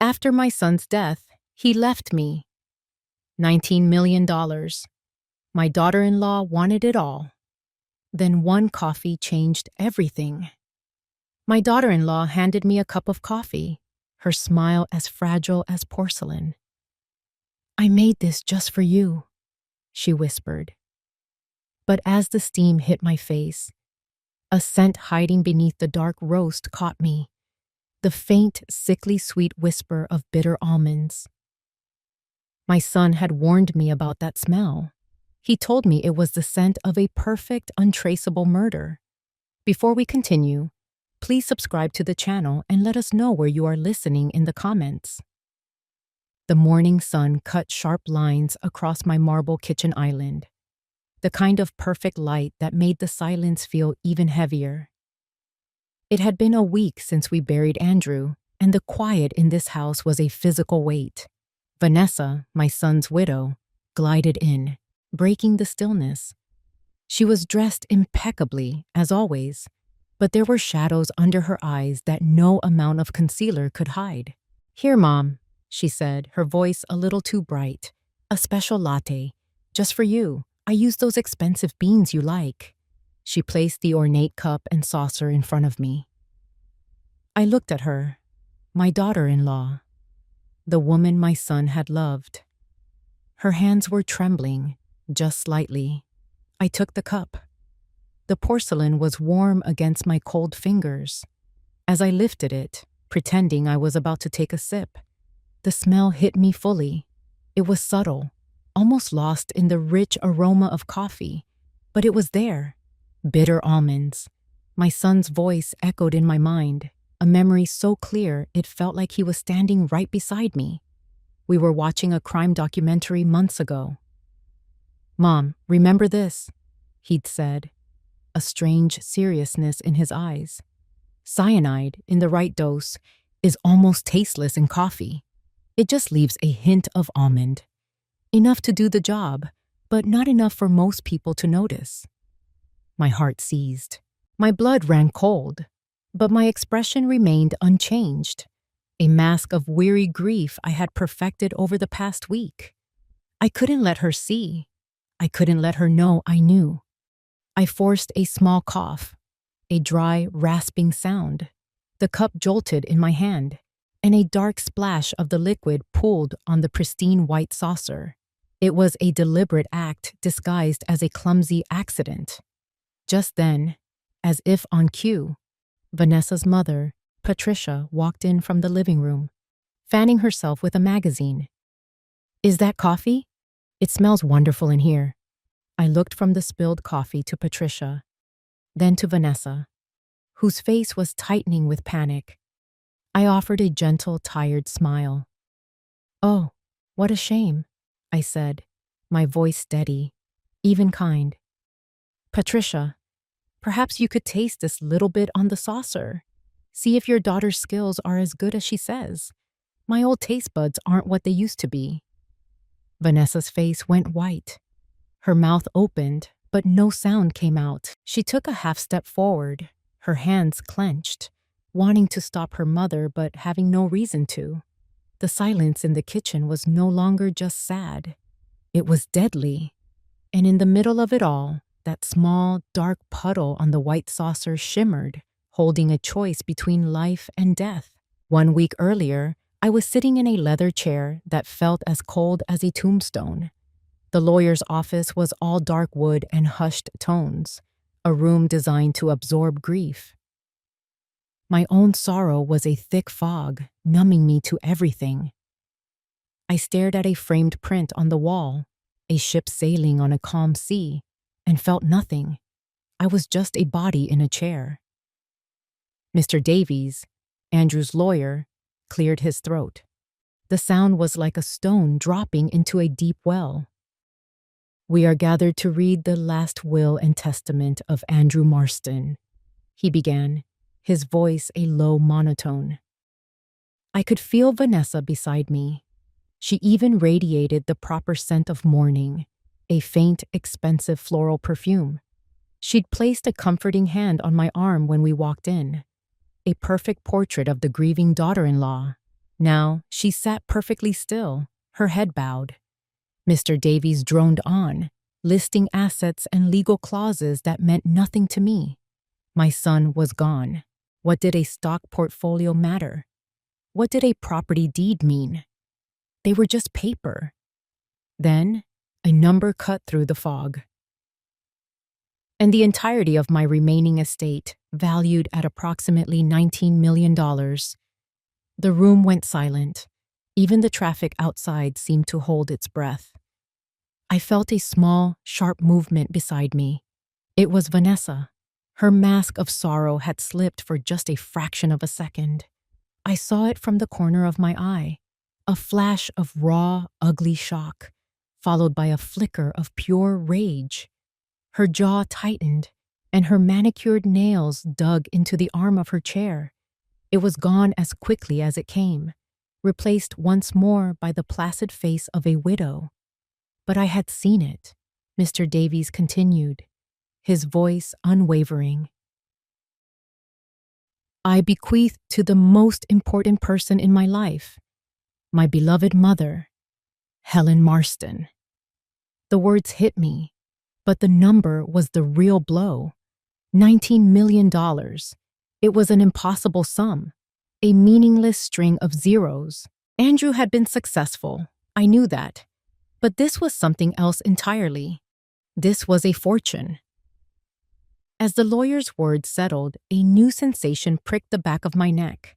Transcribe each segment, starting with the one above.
After my son's death, he left me $19 million. My daughter-in-law wanted it all. Then one coffee changed everything. My daughter-in-law handed me a cup of coffee, her smile as fragile as porcelain. "I made this just for you," she whispered. But as the steam hit my face, a scent hiding beneath the dark roast caught me, the faint, sickly sweet whisper of bitter almonds. My son had warned me about that smell. He told me it was the scent of a perfect, untraceable murder. Before we continue, please subscribe to the channel and let us know where you are listening in the comments. The morning sun cut sharp lines across my marble kitchen island, the kind of perfect light that made the silence feel even heavier. It had been a week since we buried Andrew, and the quiet in this house was a physical weight. Vanessa, my son's widow, glided in, breaking the stillness. She was dressed impeccably, as always, but there were shadows under her eyes that no amount of concealer could hide. "Here, Mom," she said, her voice a little too bright. "A special latte, just for you. I use those expensive beans you like." She placed the ornate cup and saucer in front of me. I looked at her, my daughter-in-law, the woman my son had loved. Her hands were trembling, just slightly. I took the cup. The porcelain was warm against my cold fingers. As I lifted it, pretending I was about to take a sip, the smell hit me fully. It was subtle, almost lost in the rich aroma of coffee, but it was there. Bitter almonds. My son's voice echoed in my mind, a memory so clear it felt like he was standing right beside me. We were watching a crime documentary months ago. "Mom, remember this," he'd said, a strange seriousness in his eyes. "Cyanide, in the right dose, is almost tasteless in coffee. It just leaves a hint of almond. Enough to do the job, but not enough for most people to notice." My heart seized. My blood ran cold, but my expression remained unchanged, a mask of weary grief I had perfected over the past week. I couldn't let her see. I couldn't let her know I knew. I forced a small cough, a dry, rasping sound. The cup jolted in my hand, and a dark splash of the liquid pooled on the pristine white saucer. It was a deliberate act disguised as a clumsy accident. Just then, as if on cue, Vanessa's mother, Patricia, walked in from the living room, fanning herself with a magazine. "Is that coffee? It smells wonderful in here." I looked from the spilled coffee to Patricia, then to Vanessa, whose face was tightening with panic. I offered a gentle, tired smile. "Oh, what a shame," I said, my voice steady, even kind. "Patricia, perhaps you could taste this little bit on the saucer. See if your daughter's skills are as good as she says. My old taste buds aren't what they used to be." Vanessa's face went white. Her mouth opened, but no sound came out. She took a half step forward, her hands clenched, wanting to stop her mother but having no reason to. The silence in the kitchen was no longer just sad. It was deadly. And in the middle of it all, that small, dark puddle on the white saucer shimmered, holding a choice between life and death. 1 week earlier, I was sitting in a leather chair that felt as cold as a tombstone. The lawyer's office was all dark wood and hushed tones, a room designed to absorb grief. My own sorrow was a thick fog, numbing me to everything. I stared at a framed print on the wall, a ship sailing on a calm sea, and felt nothing. I was just a body in a chair. Mr. Davies, Andrew's lawyer, cleared his throat. The sound was like a stone dropping into a deep well. "We are gathered to read the last will and testament of Andrew Marston," he began, his voice a low monotone. I could feel Vanessa beside me. She even radiated the proper scent of mourning, a faint, expensive floral perfume. She'd placed a comforting hand on my arm when we walked in, a perfect portrait of the grieving daughter-in-law. Now she sat perfectly still, her head bowed. Mr. Davies droned on, listing assets and legal clauses that meant nothing to me. My son was gone. What did a stock portfolio matter? What did a property deed mean? They were just paper. Then, a number cut through the fog. And the entirety of my remaining estate, valued at approximately $19 million. The room went silent. Even the traffic outside seemed to hold its breath. I felt a small, sharp movement beside me. It was Vanessa. Her mask of sorrow had slipped for just a fraction of a second. I saw it from the corner of my eye, a flash of raw, ugly shock, followed by a flicker of pure rage. Her jaw tightened, and her manicured nails dug into the arm of her chair. It was gone as quickly as it came, replaced once more by the placid face of a widow. But I had seen it, Mr. Davies continued, his voice unwavering. I bequeath to the most important person in my life, my beloved mother, Helen Marston. The words hit me, but the number was the real blow. $19 million. It was an impossible sum, a meaningless string of zeros. Andrew had been successful, I knew that. But this was something else entirely. This was a fortune. As the lawyer's words settled, a new sensation pricked the back of my neck.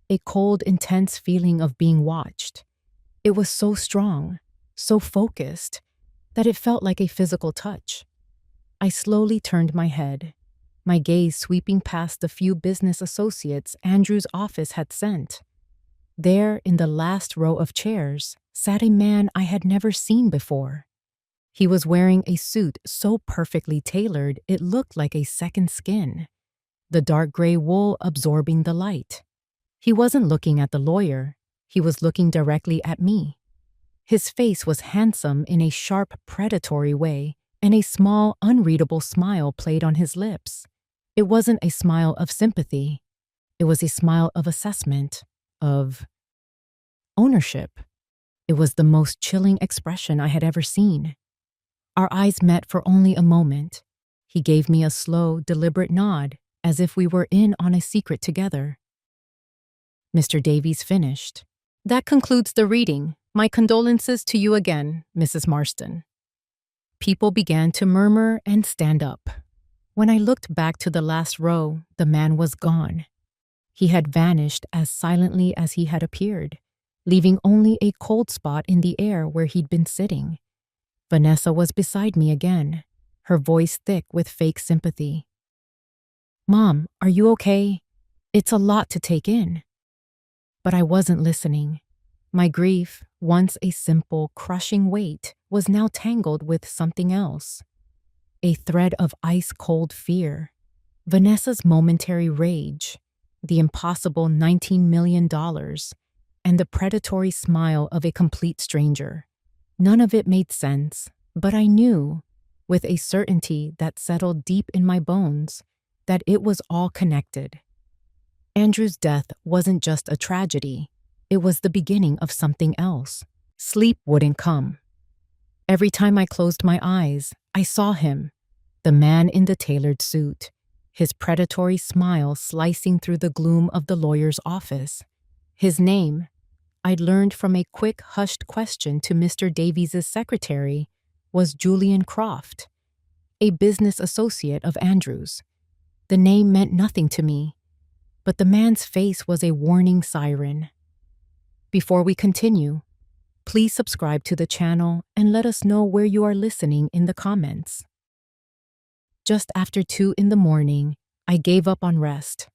A cold, intense feeling of being watched. It was so strong, so focused, that it felt like a physical touch. I slowly turned my head, my gaze sweeping past the few business associates Andrew's office had sent. There, in the last row of chairs, sat a man I had never seen before. He was wearing a suit so perfectly tailored it looked like a second skin, the dark gray wool absorbing the light. He wasn't looking at the lawyer, he was looking directly at me. His face was handsome in a sharp, predatory way, and a small, unreadable smile played on his lips. It wasn't a smile of sympathy. It was a smile of assessment, of ownership. It was the most chilling expression I had ever seen. Our eyes met for only a moment. He gave me a slow, deliberate nod, as if we were in on a secret together. Mr. Davies finished. That concludes the reading. My condolences to you again, Mrs. Marston. People began to murmur and stand up. When I looked back to the last row, the man was gone. He had vanished as silently as he had appeared, leaving only a cold spot in the air where he'd been sitting. Vanessa was beside me again, her voice thick with fake sympathy. Mom, are you okay? It's a lot to take in. But I wasn't listening. My grief, once a simple, crushing weight, was now tangled with something else. A thread of ice-cold fear. Vanessa's momentary rage, the impossible $19 million, and the predatory smile of a complete stranger. None of it made sense, but I knew, with a certainty that settled deep in my bones, that it was all connected. Andrew's death wasn't just a tragedy. It was the beginning of something else. Sleep wouldn't come. Every time I closed my eyes, I saw him, the man in the tailored suit, his predatory smile slicing through the gloom of the lawyer's office. His name, I'd learned from a quick, hushed question to Mr. Davies' secretary, was Julian Croft, a business associate of Andrew's. The name meant nothing to me, but the man's face was a warning siren. Before we continue, please subscribe to the channel and let us know where you are listening in the comments. Just after 2 a.m, I gave up on rest.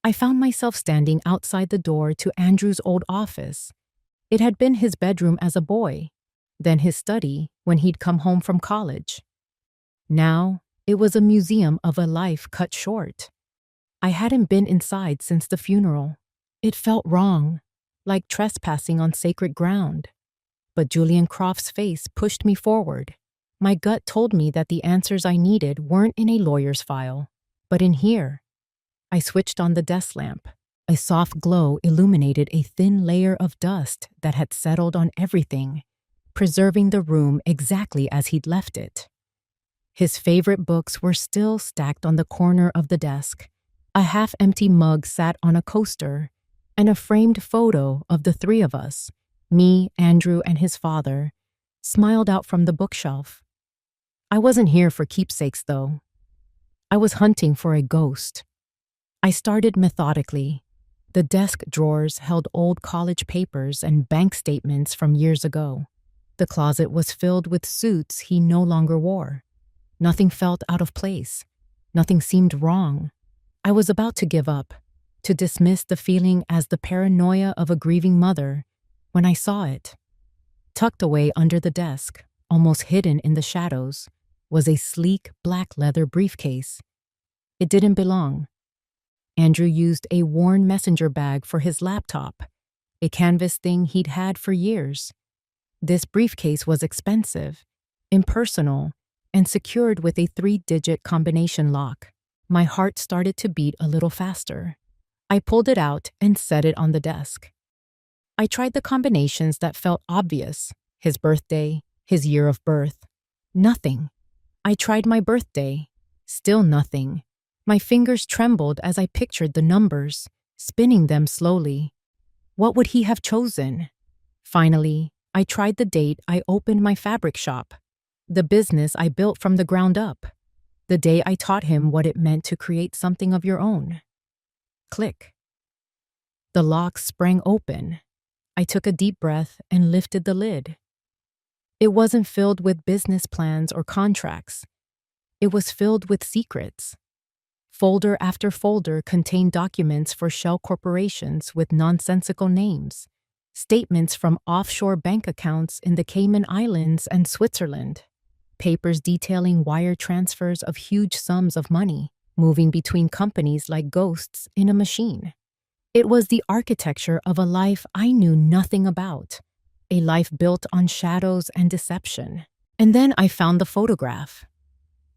I found myself standing outside the door to Andrew's old office. It had been his bedroom as a boy, then his study when he'd come home from college. Now, it was a museum of a life cut short. I hadn't been inside since the funeral. It felt wrong, like trespassing on sacred ground. But Julian Croft's face pushed me forward. My gut told me that the answers I needed weren't in a lawyer's file, but in here. I switched on the desk lamp. A soft glow illuminated a thin layer of dust that had settled on everything, preserving the room exactly as he'd left it. His favorite books were still stacked on the corner of the desk. A half-empty mug sat on a coaster, and a framed photo of the three of us, me, Andrew, and his father, smiled out from the bookshelf. I wasn't here for keepsakes, though. I was hunting for a ghost. I started methodically. The desk drawers held old college papers and bank statements from years ago. The closet was filled with suits he no longer wore. Nothing felt out of place. Nothing seemed wrong. I was about to give up, to dismiss the feeling as the paranoia of a grieving mother, when I saw it. Tucked away under the desk, almost hidden in the shadows, was a sleek black leather briefcase. It didn't belong. Andrew used a worn messenger bag for his laptop, a canvas thing he'd had for years. This briefcase was expensive, impersonal, and secured with a 3-digit combination lock. My heart started to beat a little faster. I pulled it out and set it on the desk. I tried the combinations that felt obvious: his birthday, his year of birth. Nothing. I tried my birthday. Still nothing. My fingers trembled as I pictured the numbers, spinning them slowly. What would he have chosen? Finally, I tried the date I opened my fabric shop, the business I built from the ground up, the day I taught him what it meant to create something of your own. Click. The lock sprang open. I took a deep breath and lifted the lid. It wasn't filled with business plans or contracts. It was filled with secrets. Folder after folder contained documents for shell corporations with nonsensical names, statements from offshore bank accounts in the Cayman Islands and Switzerland, papers detailing wire transfers of huge sums of money, moving between companies like ghosts in a machine. It was the architecture of a life I knew nothing about, a life built on shadows and deception. And then I found the photograph.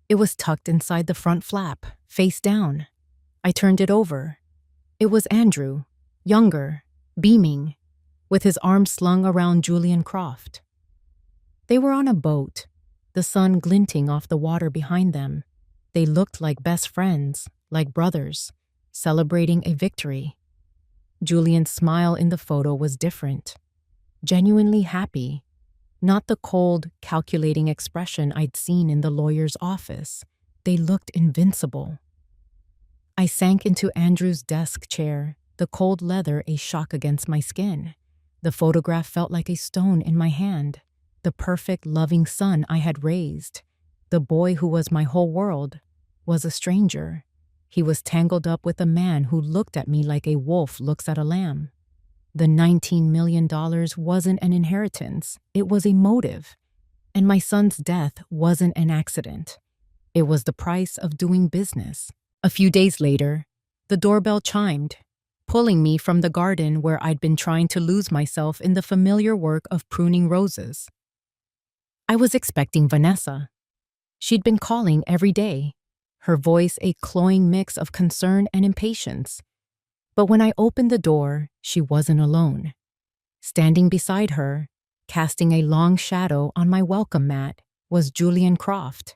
It was tucked inside the front flap, face down. I turned it over. It was Andrew, younger, beaming, with his arms slung around Julian Croft. They were on a boat, the sun glinting off the water behind them. They looked like best friends, like brothers, celebrating a victory. Julian's smile in the photo was different, genuinely happy, not the cold, calculating expression I'd seen in the lawyer's office. They looked invincible. I sank into Andrew's desk chair, the cold leather a shock against my skin. The photograph felt like a stone in my hand, the perfect, loving son I had raised. The boy who was my whole world was a stranger. He was tangled up with a man who looked at me like a wolf looks at a lamb. The $19 million wasn't an inheritance, it was a motive. And my son's death wasn't an accident. It was the price of doing business. A few days later, the doorbell chimed, pulling me from the garden where I'd been trying to lose myself in the familiar work of pruning roses. I was expecting Vanessa. She'd been calling every day, her voice a cloying mix of concern and impatience. But when I opened the door, she wasn't alone. Standing beside her, casting a long shadow on my welcome mat, was Julian Croft.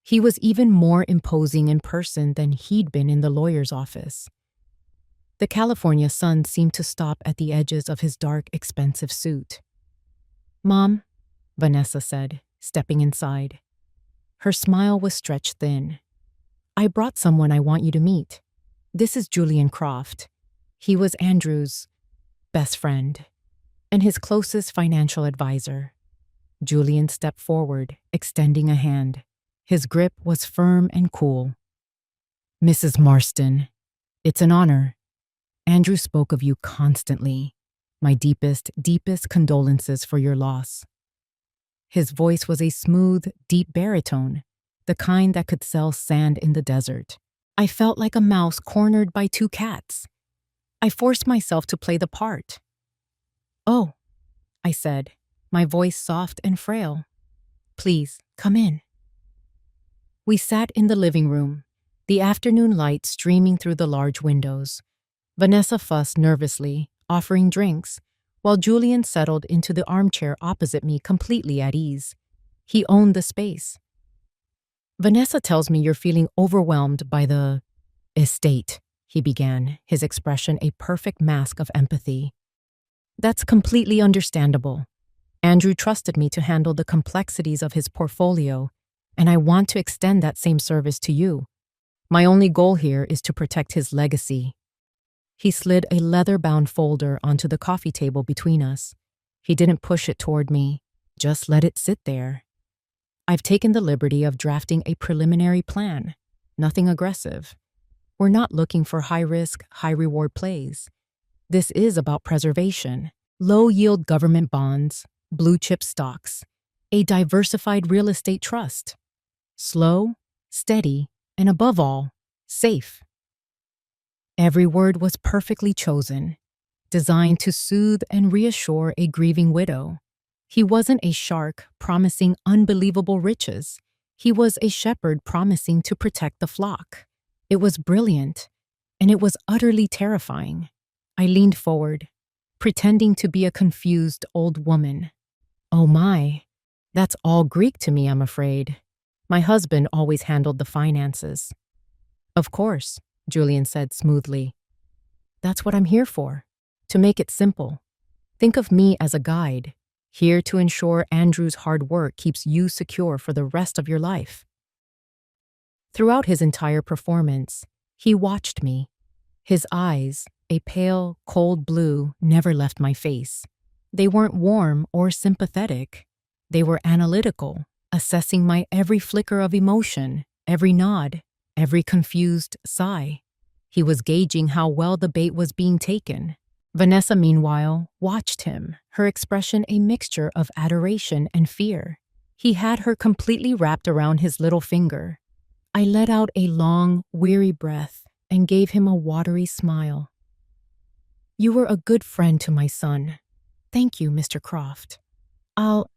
He was even more imposing in person than he'd been in the lawyer's office. The California sun seemed to stop at the edges of his dark, expensive suit. "Mom," Vanessa said, stepping inside. Her smile was stretched thin. "I brought someone I want you to meet. This is Julian Croft. He was Andrew's best friend and his closest financial advisor." Julian stepped forward, extending a hand. His grip was firm and cool. "Mrs. Marston, it's an honor. Andrew spoke of you constantly. My deepest condolences for your loss." His voice was a smooth, deep baritone, the kind that could sell sand in the desert. I felt like a mouse cornered by two cats. I forced myself to play the part. "Oh," I said, my voice soft and frail. "Please, come in." We sat in the living room, the afternoon light streaming through the large windows. Vanessa fussed nervously, offering drinks, while Julian settled into the armchair opposite me completely at ease. He owned the space. Vanessa tells me you're feeling overwhelmed by the estate, he began, his expression a perfect mask of empathy. That's completely understandable. Andrew trusted me to handle the complexities of his portfolio, and I want to extend that same service to you. My only goal here is to protect his legacy. He slid a leather-bound folder onto the coffee table between us. He didn't push it toward me, just let it sit there. I've taken the liberty of drafting a preliminary plan. Nothing aggressive. We're not looking for high-risk, high-reward plays. This is about preservation, low-yield government bonds, blue-chip stocks, a diversified real estate trust. Slow, steady, and above all, safe. Every word was perfectly chosen, designed to soothe and reassure a grieving widow. He wasn't a shark promising unbelievable riches. He was a shepherd promising to protect the flock. It was brilliant, and it was utterly terrifying. I leaned forward, pretending to be a confused old woman. Oh my, that's all Greek to me, I'm afraid. My husband always handled the finances. Of course, Julian said smoothly. That's what I'm here for, to make it simple. Think of me as a guide, here to ensure Andrew's hard work keeps you secure for the rest of your life. Throughout his entire performance, he watched me. His eyes, a pale, cold blue, never left my face. They weren't warm or sympathetic. They were analytical, assessing my every flicker of emotion, every nod, every confused sigh. He was gauging how well the bait was being taken. Vanessa, meanwhile, watched him, her expression a mixture of adoration and fear. He had her completely wrapped around his little finger. I let out a long, weary breath and gave him a watery smile. You were a good friend to my son. Thank you, Mr. Croft. I'll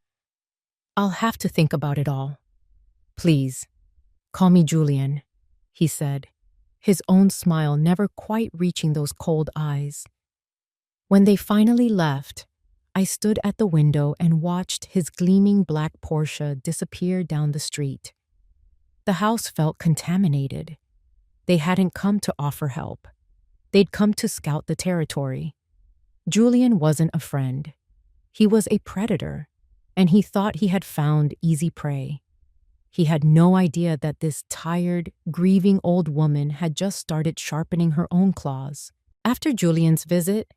have to think about it all. Please, call me Julian, he said, his own smile never quite reaching those cold eyes. When they finally left, I stood at the window and watched his gleaming black Porsche disappear down the street. The house felt contaminated. They hadn't come to offer help. They'd come to scout the territory. Julian wasn't a friend. He was a predator, and he thought he had found easy prey. He had no idea that this tired, grieving old woman had just started sharpening her own claws. After Julian's visit,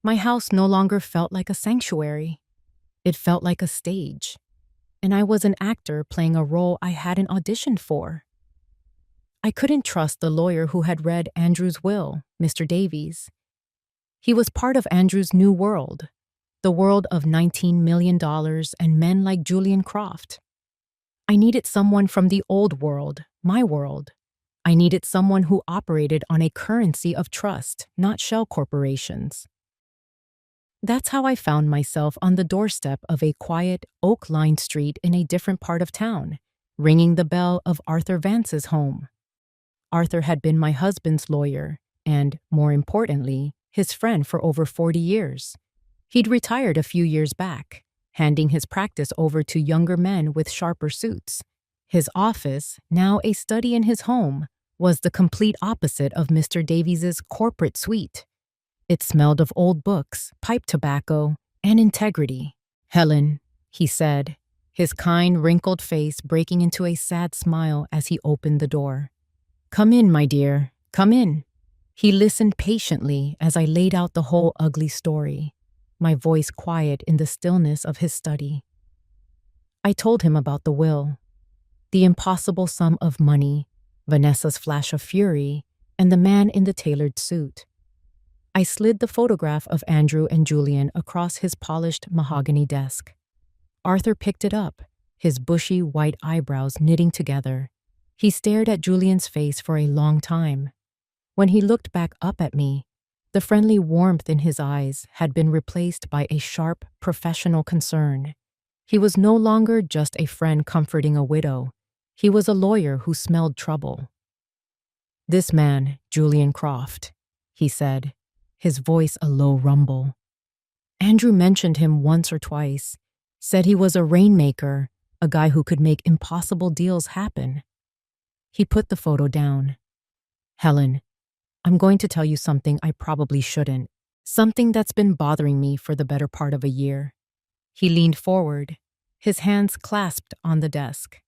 my house no longer felt like a sanctuary. It felt like a stage, and I was an actor playing a role I hadn't auditioned for. I couldn't trust the lawyer who had read Andrew's will, Mr. Davies. He was part of Andrew's new world, the world of $19 million and men like Julian Croft. I needed someone from the old world, my world. I needed someone who operated on a currency of trust, not shell corporations. That's how I found myself on the doorstep of a quiet, oak-lined street in a different part of town, ringing the bell of Arthur Vance's home. Arthur had been my husband's lawyer and, more importantly, his friend for over 40 years. He'd retired a few years back, handing his practice over to younger men with sharper suits. His office, now a study in his home, was the complete opposite of Mr. Davies's corporate suite. It smelled of old books, pipe tobacco, and integrity. Helen, he said, his kind, wrinkled face breaking into a sad smile as he opened the door. Come in, my dear, come in. He listened patiently as I laid out the whole ugly story, my voice quiet in the stillness of his study. I told him about the will, the impossible sum of money, Vanessa's flash of fury, and the man in the tailored suit. I slid the photograph of Andrew and Julian across his polished mahogany desk. Arthur picked it up, his bushy white eyebrows knitting together. He stared at Julian's face for a long time. When he looked back up at me, the friendly warmth in his eyes had been replaced by a sharp, professional concern. He was no longer just a friend comforting a widow. He was a lawyer who smelled trouble. This man, Julian Croft, he said, his voice a low rumble. Andrew mentioned him once or twice, said he was a rainmaker, a guy who could make impossible deals happen. He put the photo down. Helen, I'm going to tell you something I probably shouldn't. Something that's been bothering me for the better part of a year. He leaned forward, his hands clasped on the desk.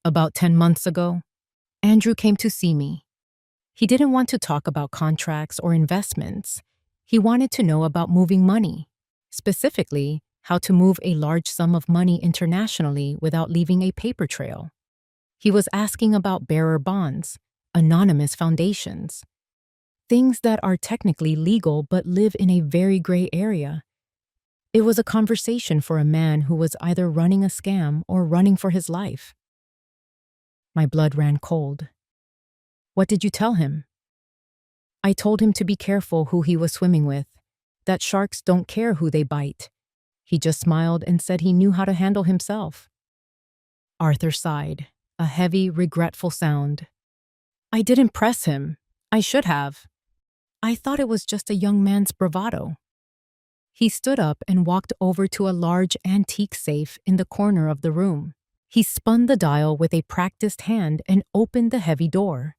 About 10 months ago, Andrew came to see me. He didn't want to talk about contracts or investments. He wanted to know about moving money, specifically how to move a large sum of money internationally without leaving a paper trail. He was asking about bearer bonds, anonymous foundations, things that are technically legal but live in a very gray area. It was a conversation for a man who was either running a scam or running for his life. My blood ran cold. What did you tell him? I told him to be careful who he was swimming with, that sharks don't care who they bite. He just smiled and said he knew how to handle himself. Arthur sighed, a heavy, regretful sound. I didn't press him. I should have. I thought it was just a young man's bravado. He stood up and walked over to a large antique safe in the corner of the room. He spun the dial with a practiced hand and opened the heavy door.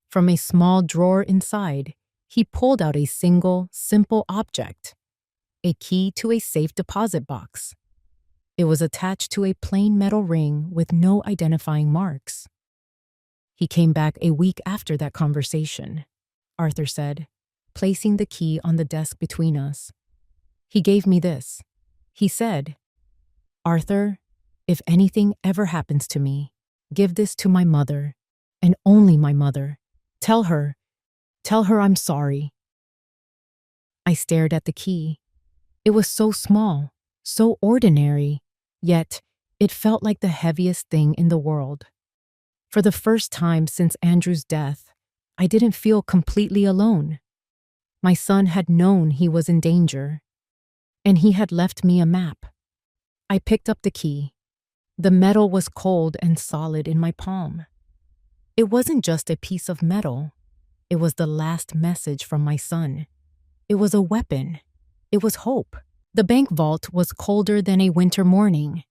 From a small drawer inside, he pulled out a single, simple object, a key to a safe deposit box. It was attached to a plain metal ring with no identifying marks. He came back a week after that conversation, Arthur said, placing the key on the desk between us. He gave me this. He said, Arthur, if anything ever happens to me, give this to my mother, and only my mother. Tell her I'm sorry. I stared at the key. It was so small, so ordinary, yet it felt like the heaviest thing in the world. For the first time since Andrew's death, I didn't feel completely alone. My son had known he was in danger, and he had left me a map. I picked up the key. The metal was cold and solid in my palm. It wasn't just a piece of metal. It was the last message from my son. It was a weapon. It was hope. The bank vault was colder than a winter morning.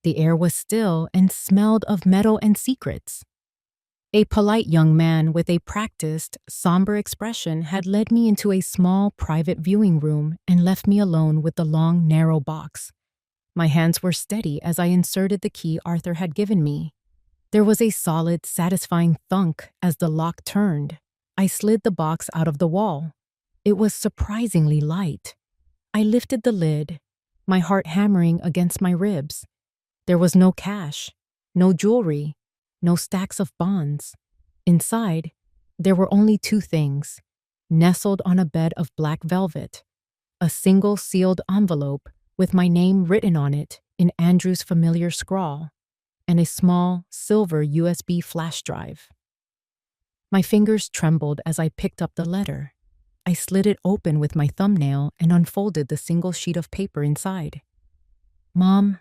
The air was still and smelled of metal and secrets. A polite young man with a practiced, somber expression had led me into a small, private viewing room and left me alone with the long, narrow box. My hands were steady as I inserted the key Arthur had given me. There was a solid, satisfying thunk as the lock turned. I slid the box out of the wall. It was surprisingly light. I lifted the lid, my heart hammering against my ribs. There was no cash, no jewelry, no stacks of bonds. Inside, there were only two things, nestled on a bed of black velvet, a single sealed envelope with my name written on it in Andrew's familiar scrawl, and a small, silver USB flash drive. My fingers trembled as I picked up the letter. I slid it open with my thumbnail and unfolded the single sheet of paper inside. Mom,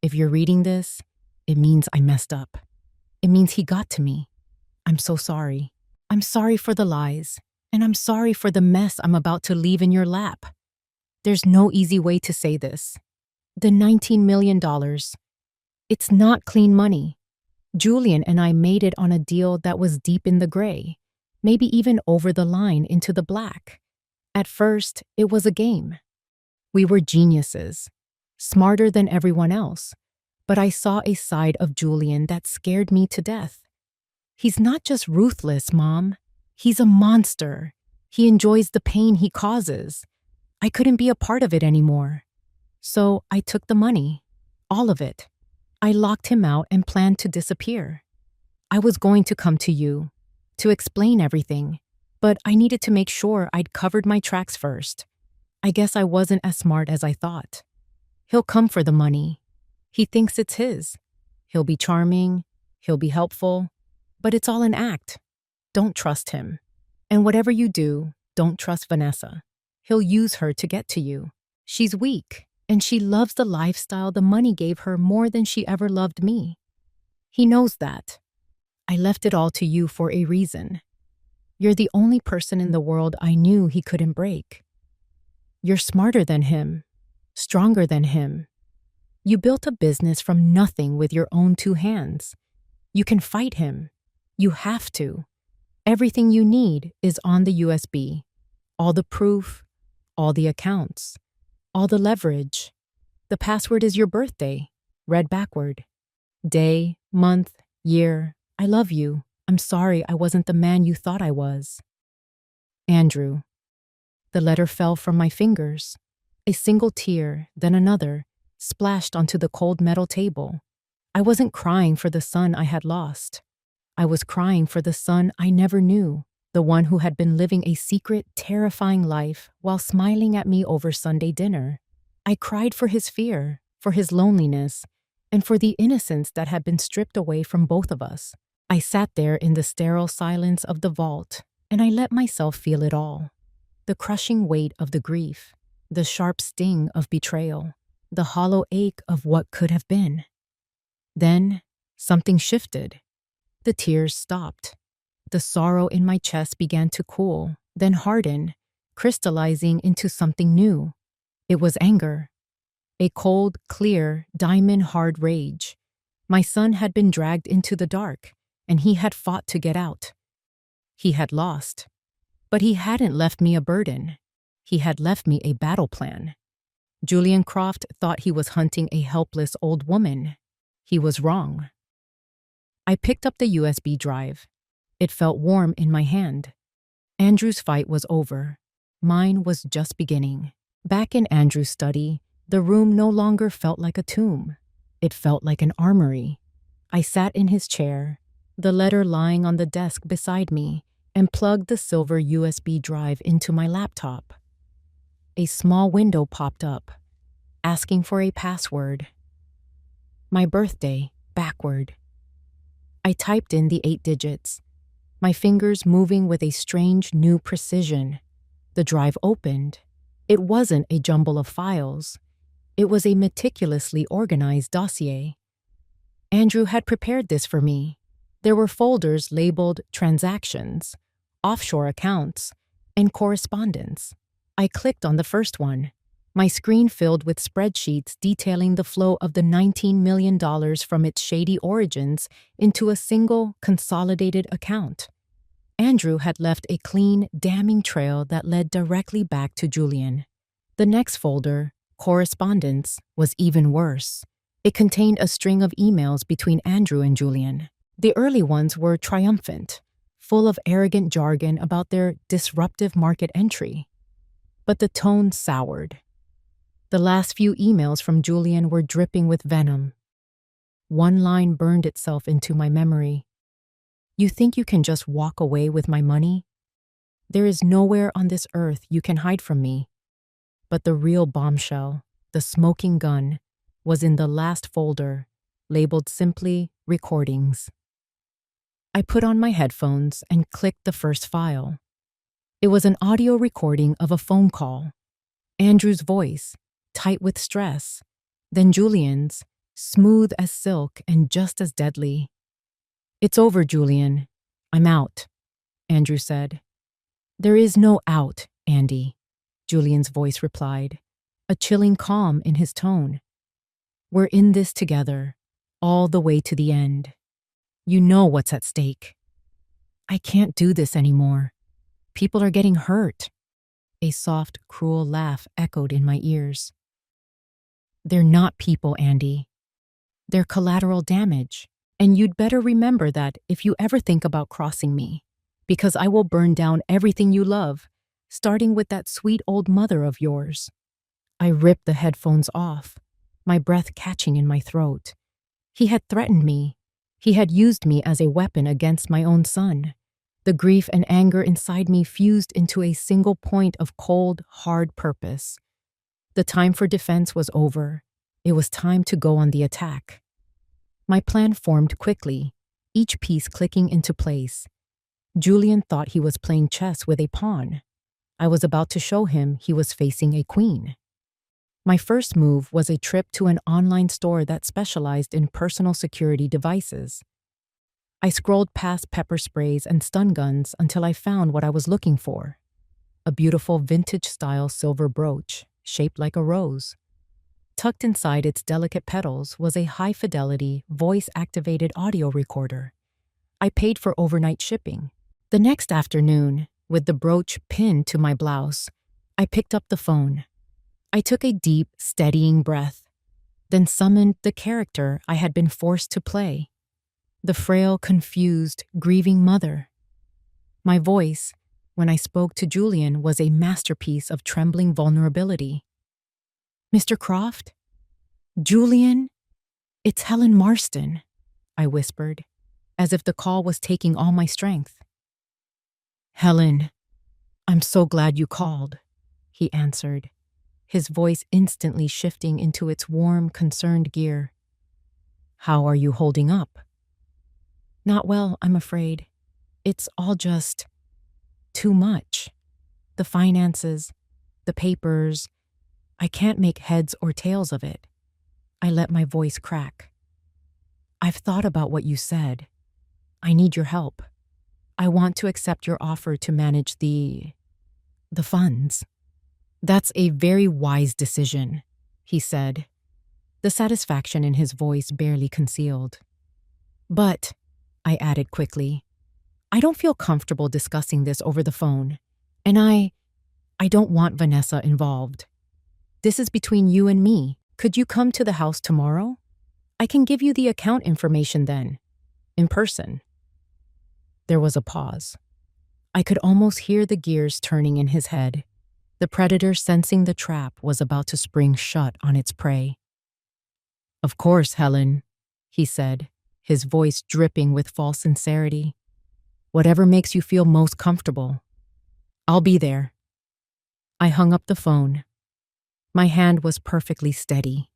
if you're reading this, it means I messed up. It means he got to me. I'm so sorry. I'm sorry for the lies, and I'm sorry for the mess I'm about to leave in your lap. There's no easy way to say this. The $19 million. It's not clean money. Julian and I made it on a deal that was deep in the gray, maybe even over the line into the black. At first, it was a game. We were geniuses, smarter than everyone else, but I saw a side of Julian that scared me to death. He's not just ruthless, Mom. He's a monster. He enjoys the pain he causes. I couldn't be a part of it anymore. So I took the money, all of it. I locked him out and planned to disappear. I was going to come to you, to explain everything, but I needed to make sure I'd covered my tracks first. I guess I wasn't as smart as I thought. He'll come for the money. He thinks it's his. He'll be charming, he'll be helpful, but it's all an act. Don't trust him. And whatever you do, don't trust Vanessa. He'll use her to get to you. She's weak, and she loves the lifestyle the money gave her more than she ever loved me. He knows that. I left it all to you for a reason. You're the only person in the world I knew he couldn't break. You're smarter than him, stronger than him. You built a business from nothing with your own two hands. You can fight him. You have to. Everything you need is on the USB. All the proof, all the accounts, all the leverage. The password is your birthday, read backward. Day, month, year. I love you. I'm sorry I wasn't the man you thought I was. Andrew. The letter fell from my fingers. A single tear, then another, splashed onto the cold metal table. I wasn't crying for the son I had lost. I was crying for the son I never knew, the one who had been living a secret, terrifying life while smiling at me over Sunday dinner. I cried for his fear, for his loneliness, and for the innocence that had been stripped away from both of us. I sat there in the sterile silence of the vault, and I let myself feel it all. The crushing weight of the grief, the sharp sting of betrayal, the hollow ache of what could have been. Then, something shifted. The tears stopped. The sorrow in my chest began to cool, then harden, crystallizing into something new. It was anger. A cold, clear, diamond-hard rage. My son had been dragged into the dark, and he had fought to get out. He had lost. But he hadn't left me a burden. He had left me a battle plan. Julian Croft thought he was hunting a helpless old woman. He was wrong. I picked up the USB drive. It felt warm in my hand. Andrew's fight was over. Mine was just beginning. Back in Andrew's study, the room no longer felt like a tomb. It felt like an armory. I sat in his chair, the letter lying on the desk beside me, and plugged the silver USB drive into my laptop. A small window popped up, asking for a password. My birthday, backward. I typed in the 8 digits, my fingers moving with a strange new precision. The drive opened. It wasn't a jumble of files. It was a meticulously organized dossier. Andrew had prepared this for me. There were folders labeled transactions, offshore accounts, and correspondence. I clicked on the first one. My screen filled with spreadsheets detailing the flow of the $19 million from its shady origins into a single, consolidated account. Andrew had left a clean, damning trail that led directly back to Julian. The next folder, correspondence, was even worse. It contained a string of emails between Andrew and Julian. The early ones were triumphant, full of arrogant jargon about their disruptive market entry. But the tone soured. The last few emails from Julian were dripping with venom. One line burned itself into my memory. You think you can just walk away with my money? There is nowhere on this earth you can hide from me. But the real bombshell, the smoking gun, was in the last folder, labeled simply recordings. I put on my headphones and clicked the first file. It was an audio recording of a phone call. Andrew's voice, tight with stress, then Julian's, smooth as silk and just as deadly. "It's over, Julian. I'm out," Andrew said. "There is no out, Andy," Julian's voice replied, a chilling calm in his tone. "We're in this together, all the way to the end. You know what's at stake." "I can't do this anymore. People are getting hurt." A soft, cruel laugh echoed in my ears. "They're not people, Andy. They're collateral damage. And you'd better remember that if you ever think about crossing me, because I will burn down everything you love, starting with that sweet old mother of yours." I ripped the headphones off, my breath catching in my throat. He had threatened me. He had used me as a weapon against my own son. The grief and anger inside me fused into a single point of cold, hard purpose. The time for defense was over. It was time to go on the attack. My plan formed quickly, each piece clicking into place. Julian thought he was playing chess with a pawn. I was about to show him he was facing a queen. My first move was a trip to an online store that specialized in personal security devices. I scrolled past pepper sprays and stun guns until I found what I was looking for: a beautiful vintage-style silver brooch shaped like a rose. Tucked inside its delicate petals was a high-fidelity, voice-activated audio recorder. I paid for overnight shipping. The next afternoon, with the brooch pinned to my blouse, I picked up the phone. I took a deep, steadying breath, then summoned the character I had been forced to play: the frail, confused, grieving mother. My voice, when I spoke to Julian, was a masterpiece of trembling vulnerability. "Mr. Croft? Julian? It's Helen Marston," I whispered, as if the call was taking all my strength. "Helen, I'm so glad you called," he answered, his voice instantly shifting into its warm, concerned gear. "How are you holding up?" "Not well, I'm afraid. It's all just too much. The finances, the papers. I can't make heads or tails of it." I let my voice crack. "I've thought about what you said. I need your help. I want to accept your offer to manage the funds." "That's a very wise decision," he said, the satisfaction in his voice barely concealed. "But," I added quickly, "I don't feel comfortable discussing this over the phone, and I don't want Vanessa involved. This is between you and me. Could you come to the house tomorrow? I can give you the account information then, in person." There was a pause. I could almost hear the gears turning in his head. The predator, sensing the trap was about to spring shut on its prey. "Of course, Helen," he said, his voice dripping with false sincerity. "Whatever makes you feel most comfortable. I'll be there." I hung up the phone. My hand was perfectly steady.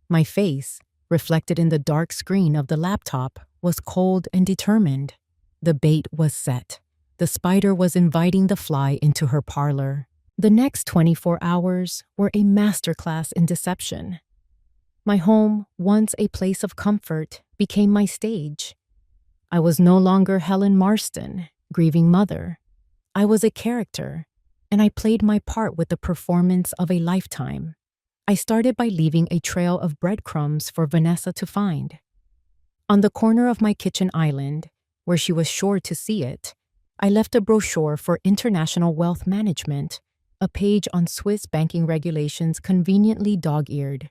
My face, reflected in the dark screen of the laptop, was cold and determined. The bait was set. The spider was inviting the fly into her parlor. The next 24 hours were a masterclass in deception. My home, once a place of comfort, became my stage. I was no longer Helen Marston, grieving mother. I was a character, and I played my part with the performance of a lifetime. I started by leaving a trail of breadcrumbs for Vanessa to find. On the corner of my kitchen island, where she was sure to see it, I left a brochure for international wealth management, a page on Swiss banking regulations conveniently dog-eared.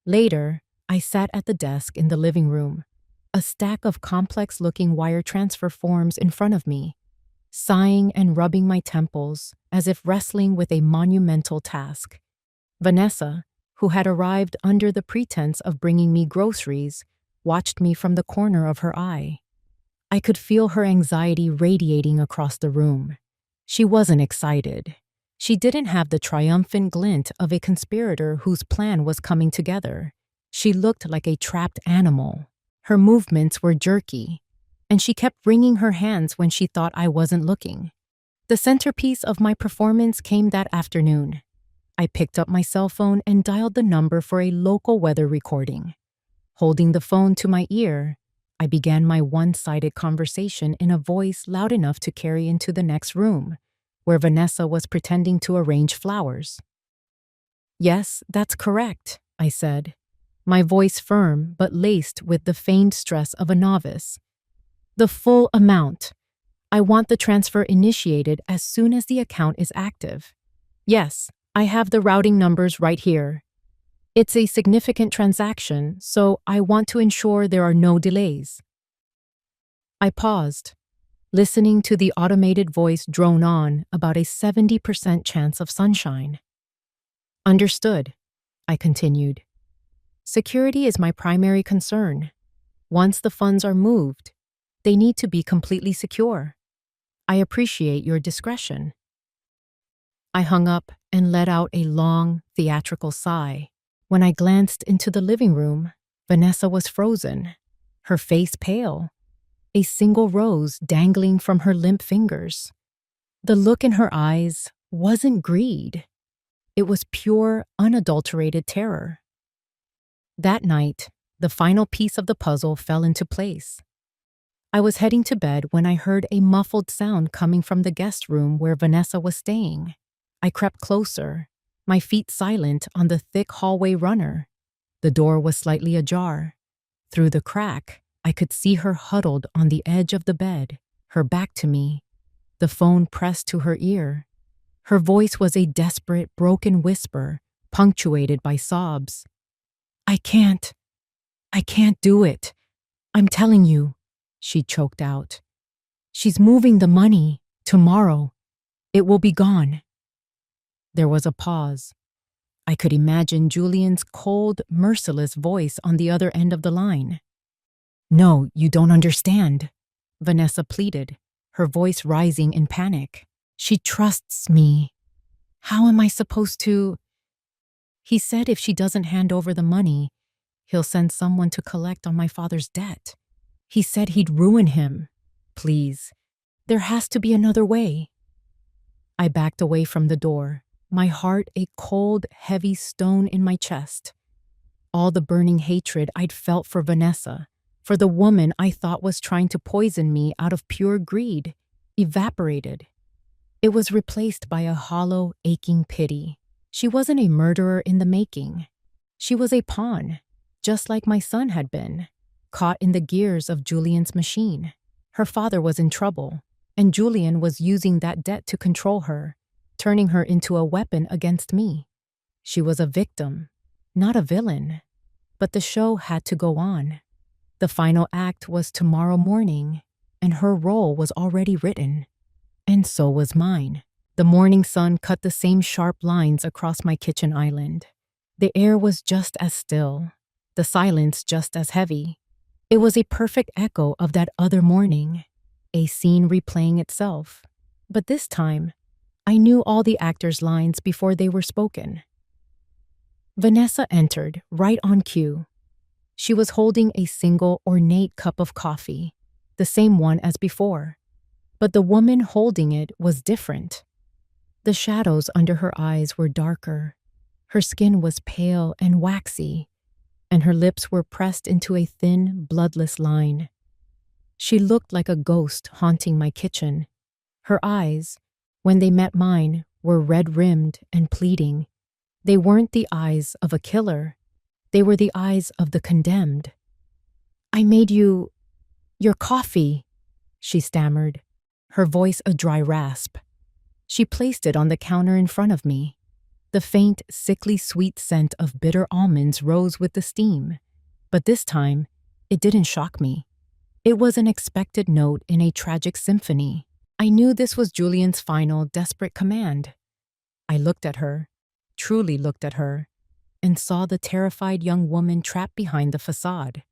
Later, I sat at the desk in the living room, a stack of complex-looking wire transfer forms in front of me, sighing and rubbing my temples as if wrestling with a monumental task. Vanessa, who had arrived under the pretense of bringing me groceries, watched me from the corner of her eye. I could feel her anxiety radiating across the room. She wasn't excited. She didn't have the triumphant glint of a conspirator whose plan was coming together. She looked like a trapped animal. Her movements were jerky, and she kept wringing her hands when she thought I wasn't looking. The centerpiece of my performance came that afternoon. I picked up my cell phone and dialed the number for a local weather recording. Holding the phone to my ear, I began my one-sided conversation in a voice loud enough to carry into the next room, where Vanessa was pretending to arrange flowers. "Yes, that's correct," I said, my voice firm but laced with the feigned stress of a novice. "The full amount. I want the transfer initiated as soon as the account is active. Yes, I have the routing numbers right here. It's a significant transaction, so I want to ensure there are no delays." I paused, listening to the automated voice drone on about a 70% chance of sunshine. "Understood," I continued. "Security is my primary concern. Once the funds are moved, they need to be completely secure. I appreciate your discretion." I hung up and let out a long, theatrical sigh. When I glanced into the living room, Vanessa was frozen, her face pale, a single rose dangling from her limp fingers. The look in her eyes wasn't greed. It was pure, unadulterated terror. That night, the final piece of the puzzle fell into place. I was heading to bed when I heard a muffled sound coming from the guest room where Vanessa was staying. I crept closer, my feet silent on the thick hallway runner. The door was slightly ajar. Through the crack, I could see her huddled on the edge of the bed, her back to me, the phone pressed to her ear. Her voice was a desperate, broken whisper, punctuated by sobs. I can't do it. I'm telling you, she choked out. She's moving the money. Tomorrow. It will be gone. There was a pause. I could imagine Julian's cold, merciless voice on the other end of the line. No, you don't understand, Vanessa pleaded, her voice rising in panic. She trusts me. How am I supposed to? He said if she doesn't hand over the money, he'll send someone to collect on my father's debt. He said he'd ruin him. Please, there has to be another way. I backed away from the door, my heart a cold, heavy stone in my chest. All the burning hatred I'd felt for Vanessa, for the woman I thought was trying to poison me out of pure greed, evaporated. It was replaced by a hollow, aching pity. She wasn't a murderer in the making. She was a pawn, just like my son had been, caught in the gears of Julian's machine. Her father was in trouble, and Julian was using that debt to control her, turning her into a weapon against me. She was a victim, not a villain. But the show had to go on. The final act was tomorrow morning, and her role was already written. And so was mine. The morning sun cut the same sharp lines across my kitchen island. The air was just as still, the silence just as heavy. It was a perfect echo of that other morning, a scene replaying itself. But this time, I knew all the actors' lines before they were spoken. Vanessa entered, right on cue. She was holding a single ornate cup of coffee, the same one as before. But the woman holding it was different. The shadows under her eyes were darker. Her skin was pale and waxy, and her lips were pressed into a thin, bloodless line. She looked like a ghost haunting my kitchen. Her eyes, when they met mine, were red-rimmed and pleading. They weren't the eyes of a killer. They were the eyes of the condemned. I made you your coffee, she stammered, her voice a dry rasp. She placed it on the counter in front of me. The faint, sickly sweet scent of bitter almonds rose with the steam. But this time, it didn't shock me. It was an expected note in a tragic symphony. I knew this was Julian's final, desperate command. I looked at her, truly looked at her, and saw the terrified young woman trapped behind the facade.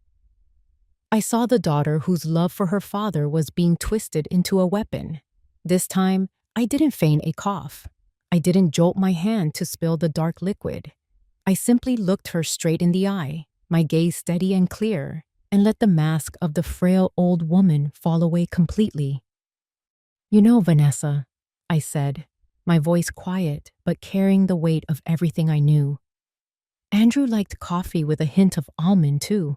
I saw the daughter whose love for her father was being twisted into a weapon. This time, I didn't feign a cough. I didn't jolt my hand to spill the dark liquid. I simply looked her straight in the eye, my gaze steady and clear, and let the mask of the frail old woman fall away completely. You know, Vanessa, I said, my voice quiet but carrying the weight of everything I knew. Andrew liked coffee with a hint of almond, too.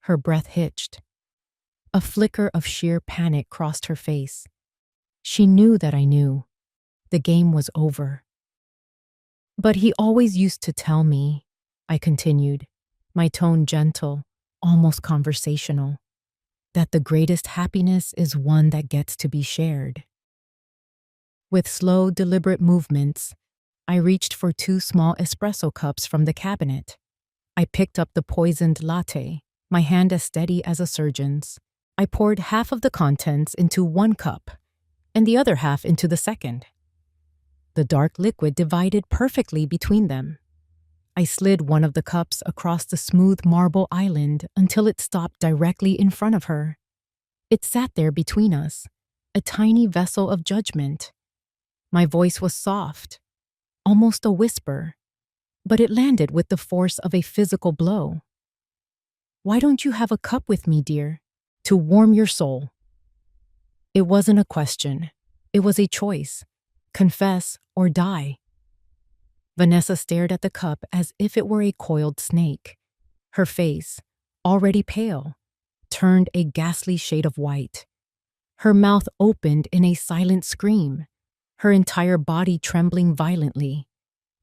Her breath hitched. A flicker of sheer panic crossed her face. She knew that I knew. The game was over. But he always used to tell me, I continued, my tone gentle, almost conversational, that the greatest happiness is one that gets to be shared. With slow, deliberate movements, I reached for 2 small espresso cups from the cabinet. I picked up the poisoned latte, my hand as steady as a surgeon's. I poured half of the contents into 1 cup, and the other half into the second. The dark liquid divided perfectly between them. I slid one of the cups across the smooth marble island until it stopped directly in front of her. It sat there between us, a tiny vessel of judgment. My voice was soft, almost a whisper, but it landed with the force of a physical blow. Why don't you have a cup with me, dear, to warm your soul? It wasn't a question. It was a choice. Confess or die. Vanessa stared at the cup as if it were a coiled snake. Her face, already pale, turned a ghastly shade of white. Her mouth opened in a silent scream, her entire body trembling violently.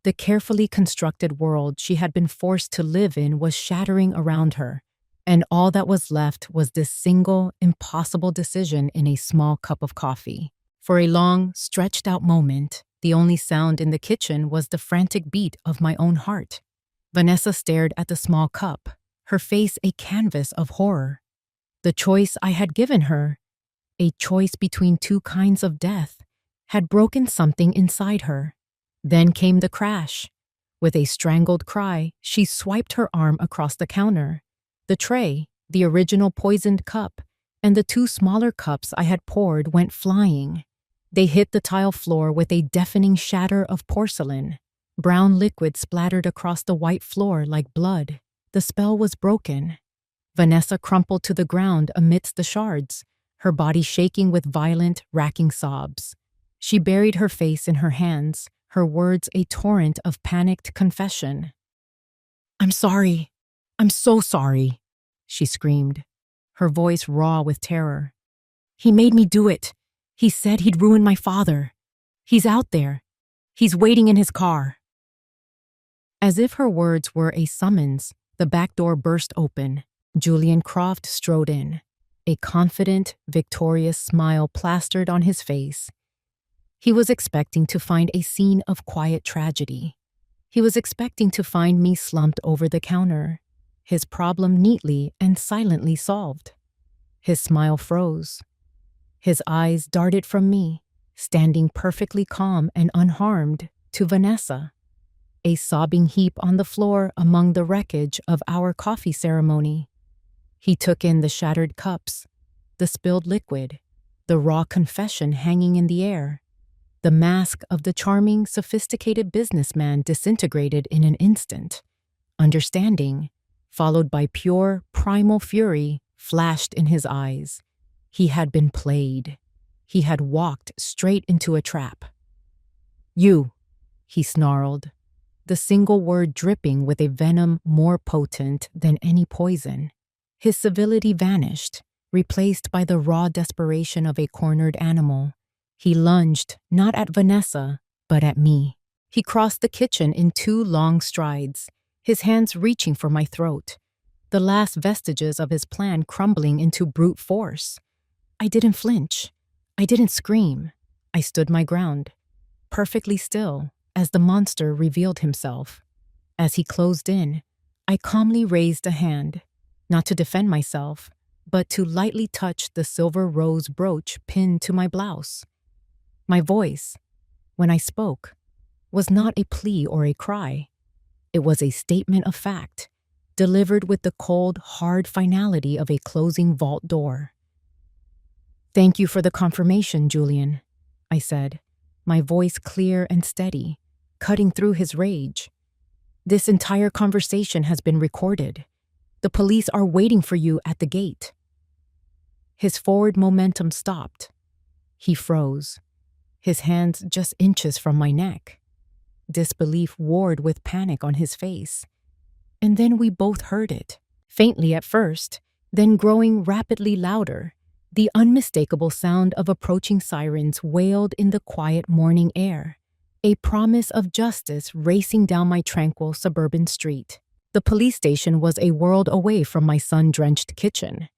The carefully constructed world she had been forced to live in was shattering around her, and all that was left was this single, impossible decision in a small cup of coffee. For a long, stretched-out moment, the only sound in the kitchen was the frantic beat of my own heart. Vanessa stared at the small cup, her face a canvas of horror. The choice I had given her, a choice between two kinds of death, had broken something inside her. Then came the crash. With a strangled cry, she swiped her arm across the counter. The tray, the original poisoned cup, and the two smaller cups I had poured went flying. They hit the tile floor with a deafening shatter of porcelain. Brown liquid splattered across the white floor like blood. The spell was broken. Vanessa crumpled to the ground amidst the shards, her body shaking with violent, racking sobs. She buried her face in her hands, her words a torrent of panicked confession. "I'm sorry. I'm so sorry," she screamed, her voice raw with terror. "He made me do it. He said he'd ruin my father. He's out there. He's waiting in his car." As if her words were a summons, the back door burst open. Julian Croft strode in, a confident, victorious smile plastered on his face. He was expecting to find a scene of quiet tragedy. He was expecting to find me slumped over the counter, his problem neatly and silently solved. His smile froze. His eyes darted from me, standing perfectly calm and unharmed, to Vanessa, a sobbing heap on the floor among the wreckage of our coffee ceremony. He took in the shattered cups, the spilled liquid, the raw confession hanging in the air. The mask of the charming, sophisticated businessman disintegrated in an instant. Understanding, followed by pure, primal fury, flashed in his eyes. He had been played. He had walked straight into a trap. "You," he snarled, the single word dripping with a venom more potent than any poison. His civility vanished, replaced by the raw desperation of a cornered animal. He lunged, not at Vanessa, but at me. He crossed the kitchen in 2 long strides, his hands reaching for my throat, the last vestiges of his plan crumbling into brute force. I didn't flinch. I didn't scream. I stood my ground, perfectly still, as the monster revealed himself. As he closed in, I calmly raised a hand, not to defend myself, but to lightly touch the silver rose brooch pinned to my blouse. My voice, when I spoke, was not a plea or a cry. It was a statement of fact, delivered with the cold, hard finality of a closing vault door. "Thank you for the confirmation, Julian," I said, my voice clear and steady, cutting through his rage. "This entire conversation has been recorded. The police are waiting for you at the gate." His forward momentum stopped. He froze, his hands just inches from my neck. Disbelief warred with panic on his face. And then we both heard it, faintly at first, then growing rapidly louder. The unmistakable sound of approaching sirens wailed in the quiet morning air, a promise of justice racing down my tranquil suburban street. The police station was a world away from my sun-drenched kitchen.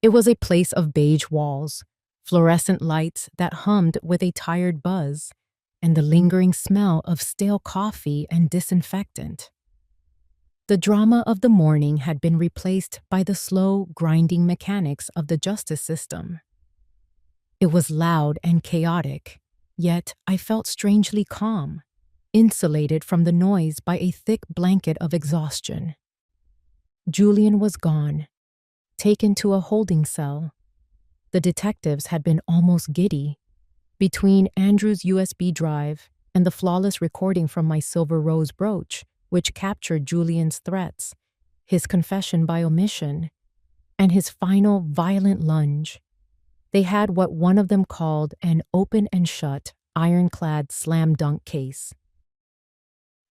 It was a place of beige walls, fluorescent lights that hummed with a tired buzz, and the lingering smell of stale coffee and disinfectant. The drama of the morning had been replaced by the slow, grinding mechanics of the justice system. It was loud and chaotic, yet I felt strangely calm, insulated from the noise by a thick blanket of exhaustion. Julian was gone, taken to a holding cell. The detectives had been almost giddy. Between Andrew's USB drive and the flawless recording from my silver rose brooch, which captured Julian's threats, his confession by omission, and his final violent lunge, they had what one of them called an open and shut, ironclad slam dunk case.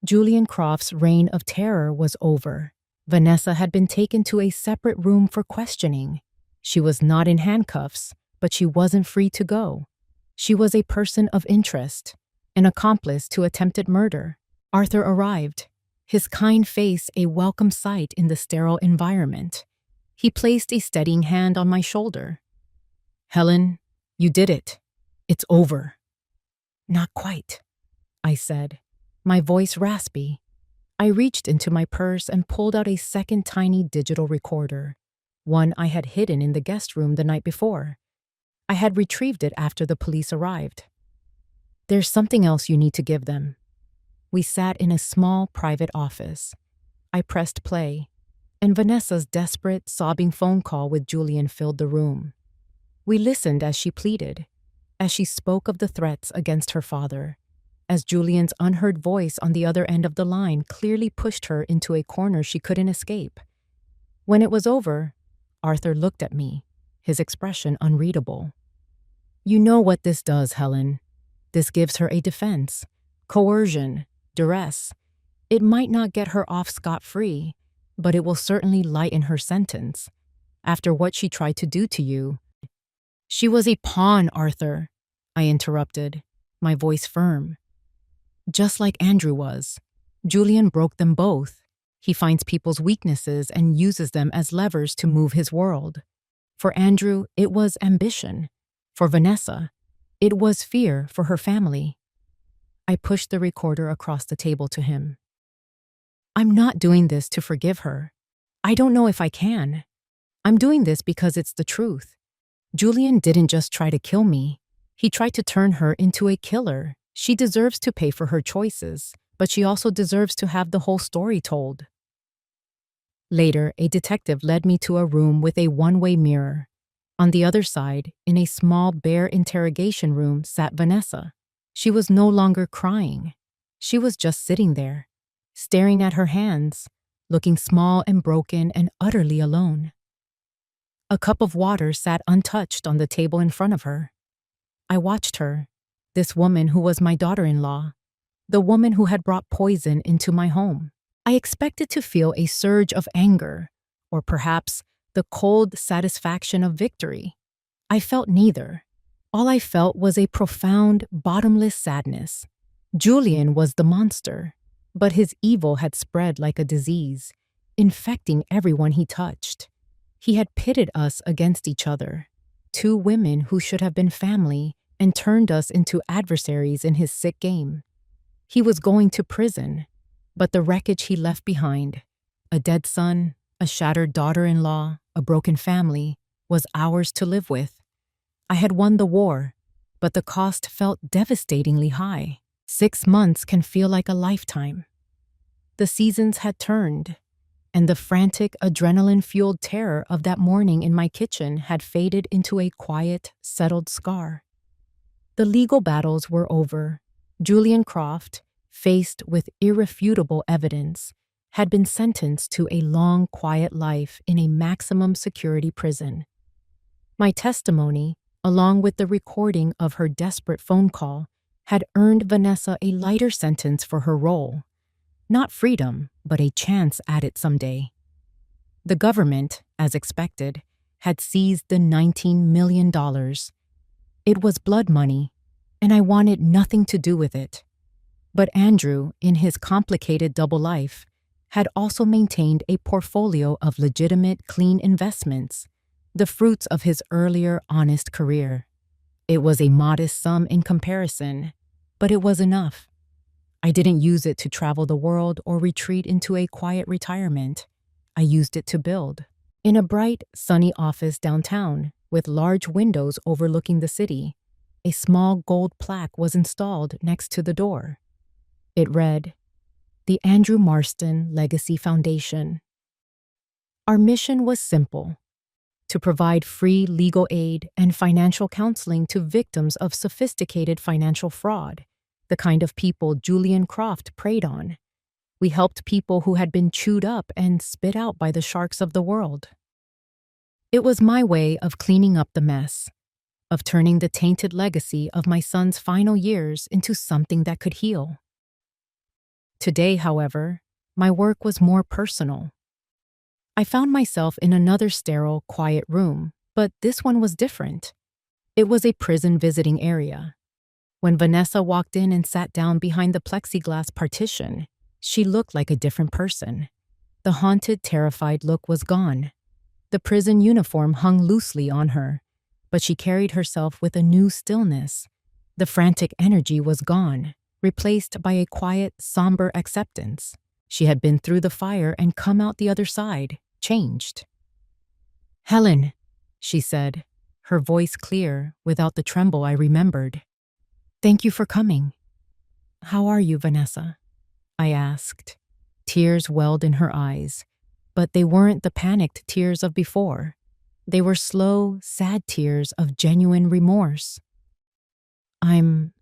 Julian Croft's reign of terror was over. Vanessa had been taken to a separate room for questioning. She was not in handcuffs, but she wasn't free to go. She was a person of interest, an accomplice to attempted murder. Arthur arrived, his kind face a welcome sight in the sterile environment. He placed a steadying hand on my shoulder. "Helen, you did it. It's over." "Not quite," I said, my voice raspy. I reached into my purse and pulled out a second tiny digital recorder, one I had hidden in the guest room the night before. I had retrieved it after the police arrived. "There's something else you need to give them." We sat in a small private office. I pressed play, and Vanessa's desperate, sobbing phone call with Julian filled the room. We listened as she pleaded, as she spoke of the threats against her father, as Julian's unheard voice on the other end of the line clearly pushed her into a corner she couldn't escape. When it was over, Arthur looked at me, his expression unreadable. "You know what this does, Helen. This gives her a defense. Coercion, duress. It might not get her off scot-free, but it will certainly lighten her sentence. After what she tried to do to you." "She was a pawn, Arthur," I interrupted, my voice firm. "Just like Andrew was. Julian broke them both. He finds people's weaknesses and uses them as levers to move his world. For Andrew, it was ambition. For Vanessa, it was fear for her family." I pushed the recorder across the table to him. "I'm not doing this to forgive her. I don't know if I can. I'm doing this because it's the truth. Julian didn't just try to kill me. He tried to turn her into a killer. She deserves to pay for her choices, but she also deserves to have the whole story told." Later, a detective led me to a room with a one-way mirror. On the other side, in a small, bare interrogation room, sat Vanessa. She was no longer crying. She was just sitting there, staring at her hands, looking small and broken and utterly alone. A cup of water sat untouched on the table in front of her. I watched her, this woman who was my daughter-in-law, the woman who had brought poison into my home. I expected to feel a surge of anger, or perhaps the cold satisfaction of victory. I felt neither. All I felt was a profound, bottomless sadness. Julian was the monster, but his evil had spread like a disease, infecting everyone he touched. He had pitted us against each other, two women who should have been family, and turned us into adversaries in his sick game. He was going to prison, but the wreckage he left behind, a dead son, a shattered daughter-in-law, a broken family, was ours to live with. I had won the war, but the cost felt devastatingly high. 6 months can feel like a lifetime. The seasons had turned, and the frantic, adrenaline-fueled terror of that morning in my kitchen had faded into a quiet, settled scar. The legal battles were over. Julian Croft, faced with irrefutable evidence, had been sentenced to a long, quiet life in a maximum security prison. My testimony, along with the recording of her desperate phone call, had earned Vanessa a lighter sentence for her role. Not freedom, but a chance at it someday. The government, as expected, had seized the $19 million. It was blood money, and I wanted nothing to do with it. But Andrew, in his complicated double life, had also maintained a portfolio of legitimate, clean investments, the fruits of his earlier honest career. It was a modest sum in comparison, but it was enough. I didn't use it to travel the world or retreat into a quiet retirement. I used it to build. In a bright, sunny office downtown, with large windows overlooking the city, a small gold plaque was installed next to the door. It read, "The Andrew Marston Legacy Foundation." Our mission was simple: to provide free legal aid and financial counseling to victims of sophisticated financial fraud, the kind of people Julian Croft preyed on. We helped people who had been chewed up and spit out by the sharks of the world. It was my way of cleaning up the mess, of turning the tainted legacy of my son's final years into something that could heal. Today, however, my work was more personal. I found myself in another sterile, quiet room, But this one was different. It was a prison visiting area. When Vanessa walked in and sat down behind the plexiglass partition, she looked like a different person. The haunted, terrified look was gone. The prison uniform hung loosely on her, but she carried herself with a new stillness. The frantic energy was gone, replaced by a quiet, somber acceptance. She had been through the fire and come out the other side, changed. "Helen," she said, her voice clear, without the tremble I remembered. "Thank you for coming." "How are you, Vanessa?" I asked. Tears welled in her eyes, but they weren't the panicked tears of before. They were slow, sad tears of genuine remorse. "I'm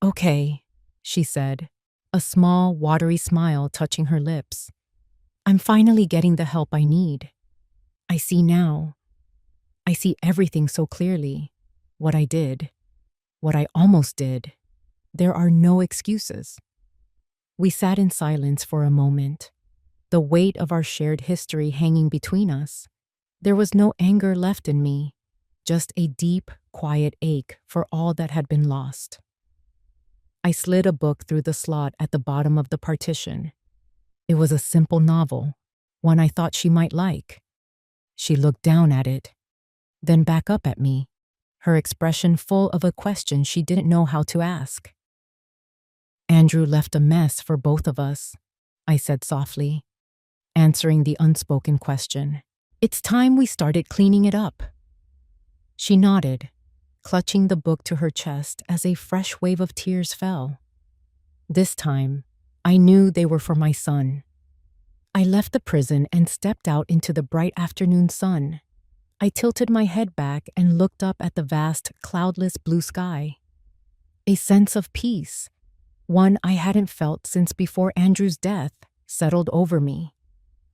okay," she said, a small, watery smile touching her lips. "I'm finally getting the help I need. I see now. I see everything so clearly. What I did. What I almost did. There are no excuses." We sat in silence for a moment, the weight of our shared history hanging between us. There was no anger left in me, just a deep, quiet ache for all that had been lost. I slid a book through the slot at the bottom of the partition. It was a simple novel, one I thought she might like. She looked down at it, then back up at me, her expression full of a question she didn't know how to ask. "Andrew left a mess for both of us," I said softly, answering the unspoken question. "It's time we started cleaning it up." She nodded, clutching the book to her chest as a fresh wave of tears fell. This time, I knew they were for my son. I left the prison and stepped out into the bright afternoon sun. I tilted my head back and looked up at the vast, cloudless blue sky. A sense of peace, one I hadn't felt since before Andrew's death, settled over me.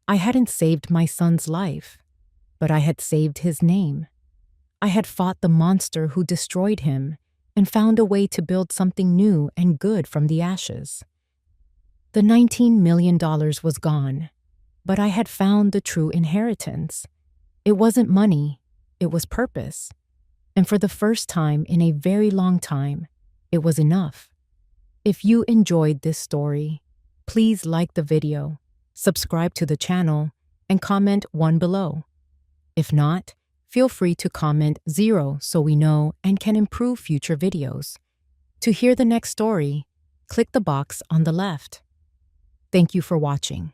I hadn't saved my son's life, but I had saved his name. I had fought the monster who destroyed him and found a way to build something new and good from the ashes. The $19 million was gone, but I had found the true inheritance. It wasn't money, it was purpose. And for the first time in a very long time, it was enough. If you enjoyed this story, please like the video, subscribe to the channel, and comment 1 below. If not, feel free to comment 0 so we know and can improve future videos. To hear the next story, click the box on the left. Thank you for watching.